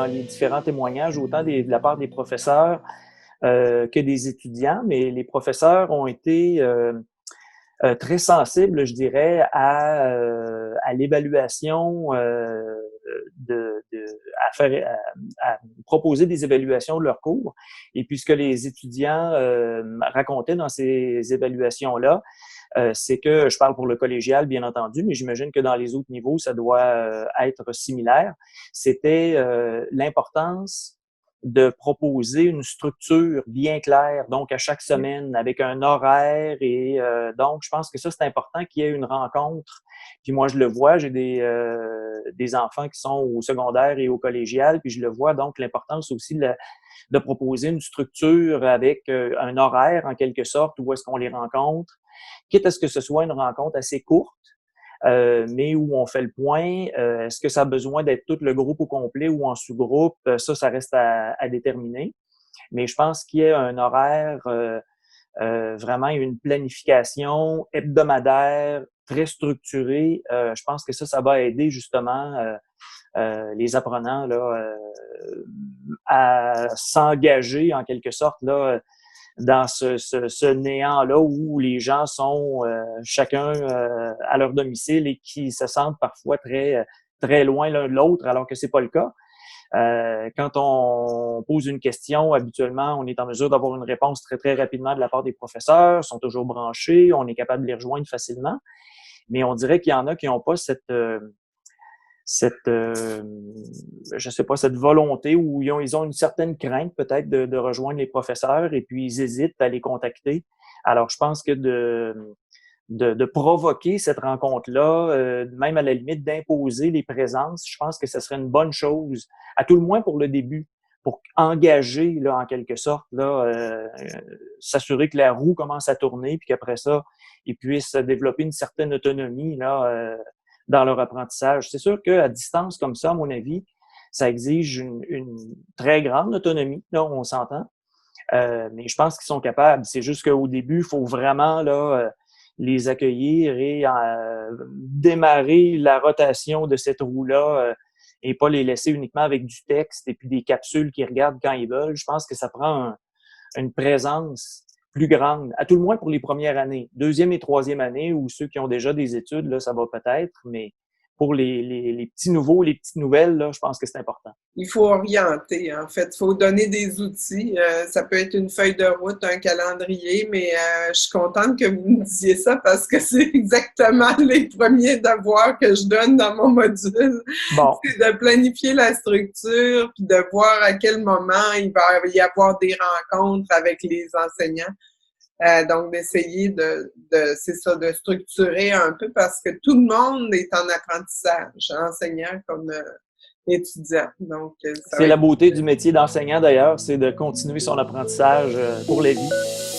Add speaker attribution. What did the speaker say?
Speaker 1: dans les différents témoignages, autant de la part des professeurs que des étudiants, mais les professeurs ont été très sensibles, je dirais, à l'évaluation à proposer des évaluations de leurs cours. Et puis, ce que les étudiants racontaient dans ces évaluations-là, c'est que, je parle pour le collégial, bien entendu, mais j'imagine que dans les autres niveaux, ça doit être similaire. C'était l'importance de proposer une structure bien claire, donc à chaque semaine, avec un horaire. Et donc, je pense que ça, c'est important qu'il y ait une rencontre. Puis moi, je le vois, j'ai des enfants qui sont au secondaire et au collégial, puis je le vois, donc l'importance aussi de proposer une structure avec un horaire, en quelque sorte, où est-ce qu'on les rencontre, quitte à ce que ce soit une rencontre assez courte, mais où on fait le point. Est-ce que ça a besoin d'être tout le groupe au complet ou en sous-groupe? Ça reste à déterminer. Mais je pense qu'il y a un horaire, vraiment une planification hebdomadaire, très structurée. Je pense que ça va aider justement les apprenants là, à s'engager en quelque sorte là, dans ce néant-là où les gens sont chacun à leur domicile et qui se sentent parfois très loin l'un de l'autre, alors que c'est pas le cas. Quand on pose une question, habituellement, on est en mesure d'avoir une réponse très rapidement de la part des professeurs, sont toujours branchés, on est capable de les rejoindre facilement. Mais on dirait qu'il y en a qui n'ont pas je sais pas, cette volonté ou ils ont une certaine crainte peut-être de rejoindre les professeurs et puis ils hésitent à les contacter. Alors, je pense que de provoquer cette rencontre-là, même à la limite d'imposer les présences, je pense que ce serait une bonne chose, à tout le moins pour le début, pour engager, là, en quelque sorte, là, s'assurer que la roue commence à tourner puis qu'après ça, ils puissent développer une certaine autonomie, là, dans leur apprentissage. C'est sûr qu'à distance comme ça, à mon avis, ça exige une très grande autonomie, là, on s'entend. Mais je pense qu'ils sont capables. C'est juste qu'au début, il faut vraiment là, les accueillir et démarrer la rotation de cette roue-là et pas les laisser uniquement avec du texte et puis des capsules qu'ils regardent quand ils veulent. Je pense que ça prend une présence plus grande, à tout le moins pour les premières années. Deuxième et troisième année, ou ceux qui ont déjà des études, là, ça va peut-être, mais pour les petits nouveaux, les petites nouvelles, là, je pense que c'est important.
Speaker 2: Il faut orienter, en fait. Il faut donner des outils. Ça peut être une feuille de route, un calendrier, mais je suis contente que vous me disiez ça parce que c'est exactement les premiers devoirs que je donne dans mon module.
Speaker 1: Bon,
Speaker 2: C'est de planifier la structure, puis de voir à quel moment il va y avoir des rencontres avec les enseignants. Donc, d'essayer c'est ça, de structurer un peu parce que tout le monde est en apprentissage, enseignant comme étudiant. Donc, ça
Speaker 1: c'est
Speaker 2: va
Speaker 1: la
Speaker 2: être
Speaker 1: beauté du métier d'enseignant d'ailleurs, c'est de continuer son apprentissage pour la vie.